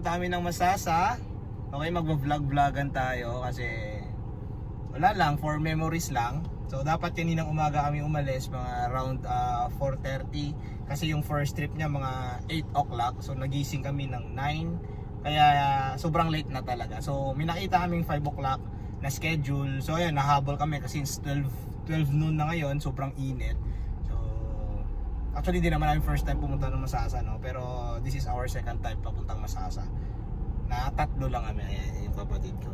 pupunta kami ng Masasa. Okay, magbablog-vlogan tayo kasi wala lang, for memories lang. So dapat kaninang umaga kami umalis mga around 4:30 kasi yung first trip niya mga 8 o'clock. So nagising kami ng 9 kaya sobrang late na talaga. So may nakita kaming 5 o'clock na schedule. So ayun, nahabol kami kasi 12 noon na ngayon, sobrang init. So actually di naman namin first time pumunta ng Masasa, no? Pero this is our second time papuntang Masasa. Na tatlo lang kami, yung kapatid ko.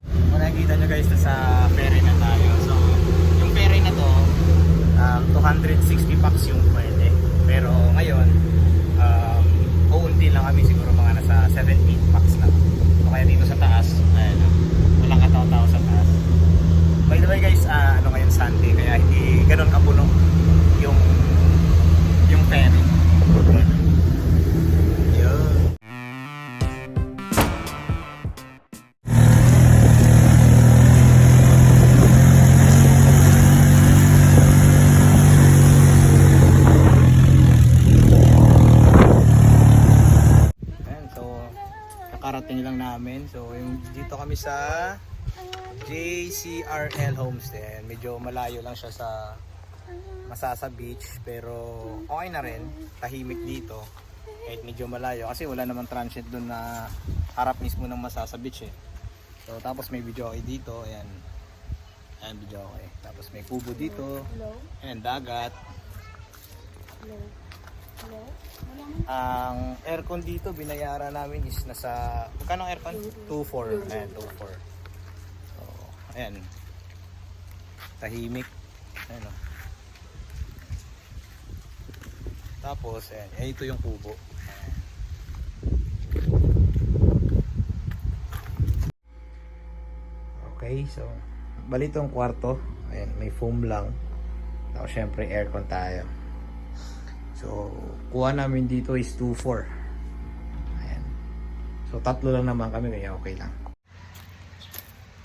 Kung nakikita nyo guys, sa ferry na tayo. So yung ferry na to 260 bucks yung pwede. Pero ngayon uunti lang kami, siguro mga nasa 17 bucks lang. So kaya dito sa taas, ayun, walang kataw-taw sa taas. By the way guys, ano ngayon Sunday, kaya hindi ganun kapuno yung ferry. Nakarating lang namin. So yung dito kami sa JCRL Homestead. Medyo malayo lang siya sa Masasa Beach, pero okay na rin, tahimik dito kahit medyo malayo kasi wala namang transient doon na harap mismo ng Masasa Beach eh. So tapos may video okay dito, ayan. Ayan, video okay. Tapos may kubo dito. Ayan, dagat. Ang aircon dito binayaran namin is nasa, magkano ang aircon? 2.4. Ayan, 2.4. So, ayan. Tahimik. Ayan o. Tapos, ayan. Ito yung kubo. Okay, so bali itong kwarto. Ayan, may foam lang. Tapos syempre aircon tayo. So, kuha namin dito is 2.4. Ayan. So, tatlo lang naman kami, kaya okay lang.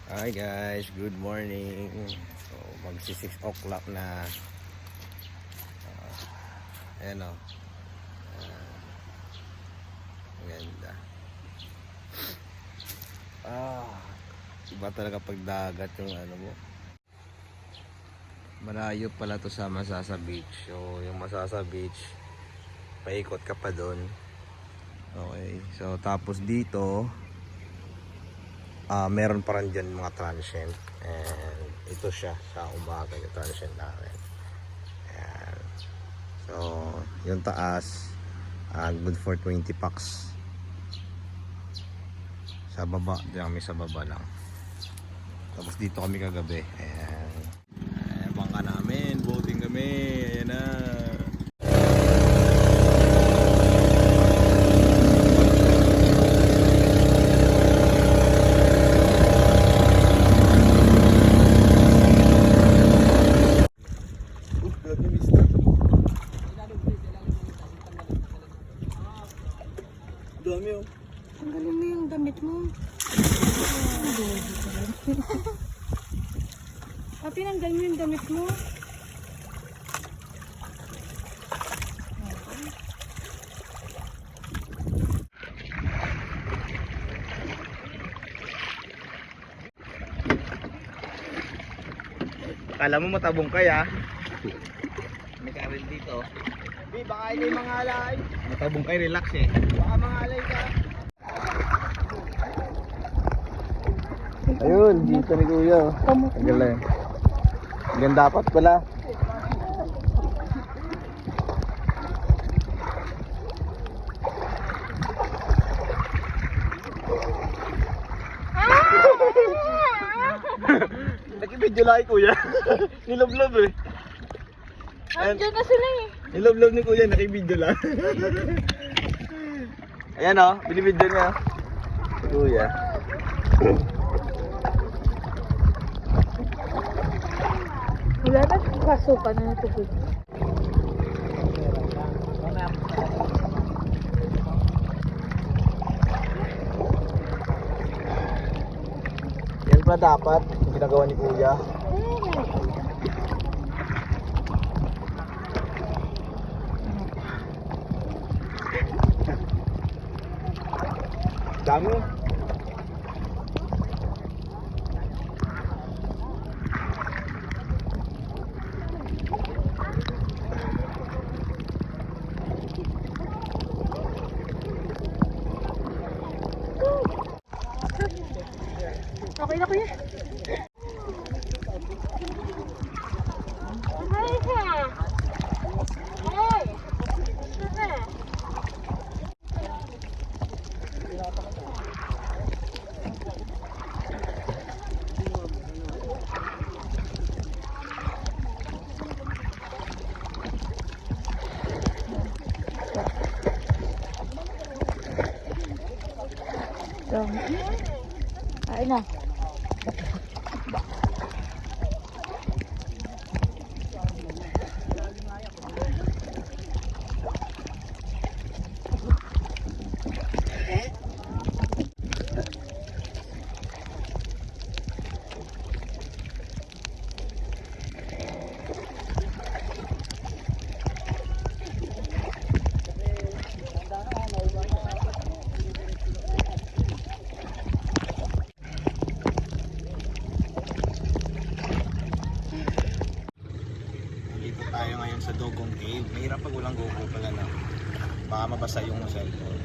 Hi guys, good morning. So, magsi 6 o'clock na. Ayan o. Ganda. Iba talaga pag dagat yung ano mo. Malayo pala to sa Masasa Beach. So yung Masasa Beach, paikot ka pa doon. Okay. So tapos dito meron pa rin dyan mga transient. And ito siya sa umaga yung transient namin. Ayan. So yung taas good for 20 bucks. Sa baba, diyan kami sa baba lang. Tapos dito kami kagabi. Ayan. Bangka namin, boating kami. Ayan na. Dami oh. Tanggalin mo yung damit mo. Tinanggal mo yung damit mo. Kala mo matabong kaya? May karil dito. Di, baka ikay mangalay. Matabong kayo, relax eh. Baka mangalay ka. Ayun, dito ni Kuya. Ang galing. Ganda dapat pala. Nag-video lang kay Kuya. Niloblob eh. Andiyan na sila eh. Niloblob ni Kuya, naki-video lang. Ayan o, binibidyo niya. Kuya. Wala na kasukan na natubig. Yan pa dapat, ginagawa ni Kuya. Dami. Okay na kuya. Ayun na. Dito tayo ngayon sa Dogong Cave. Mahirap pag walang GoPro pala na. Baka mabasa yung cellphone.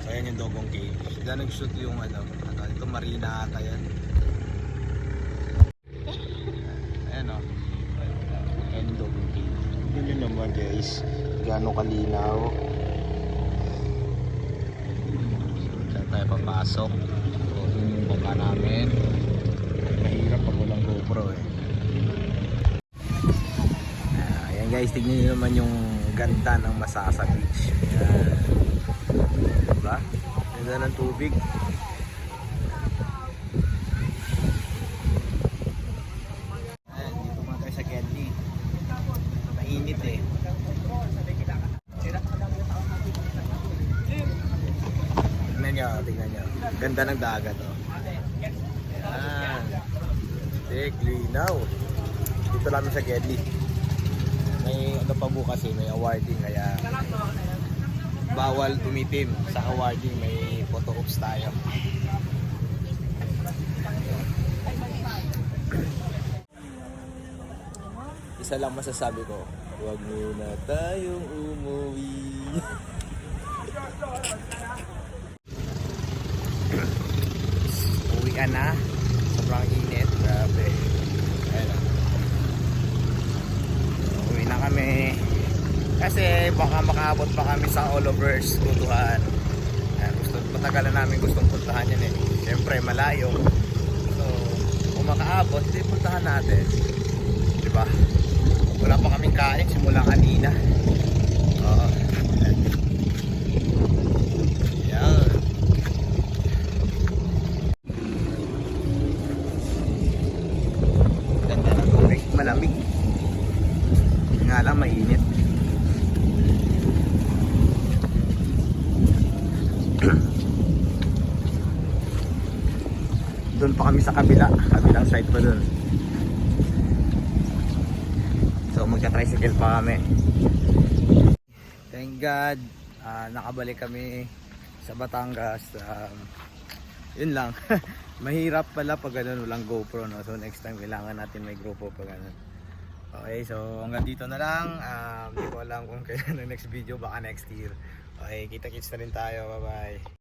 So ayan yung Dogong Cave. Sila nag-shoot yung ito marina ata yan. Ayan o. Ayan yung Dogong Cave. Yun yun naman guys. Gano'ng kalinaw. So dyan tayo papasok. So yun yung baba namin. Mahirap pag walang GoPro eh. Ayan guys, tignan nyo naman yung ganda ng Masasa Beach. Ayan. Diba? Ganda ng tubig. Ayan, dito mga tayo sa Kenny. Mainit eh. Tignan nyo. Ganda ng dagat oh. Ayan. Linaw. Dito lang sa Gedli. May ano pa bukas eh, may awarding kaya bawal tumitim sa awarding, may photo ops tayo. Isa lang masasabi ko, huwag muna tayong umuwi. Uwi ka na, sobrang init, grabe. Ayan. Uwi na kami kasi baka makaabot pa kami sa All Overs Kutuhan. Matagal na namin gustong puntahan yan eh. Siyempre malayo, so kung makaabot di puntahan natin, diba? Wala pa kaming kain simula kanina. Yan. Ganda ng tubig, malamig nga lang, mainit. Doon pa kami sa kabilang side pa doon. So magka-tricycle pa kami. Thank God, nakabalik kami sa Batangas. Yun lang. Mahirap pala pag ganun, walang GoPro, no? So next time kailangan natin may GoPro pag ganun. Okay, so hanggang dito na lang. Hindi ko alam kung kailan ang next video, baka next year. Okay, kita-kits na rin tayo. Bye bye.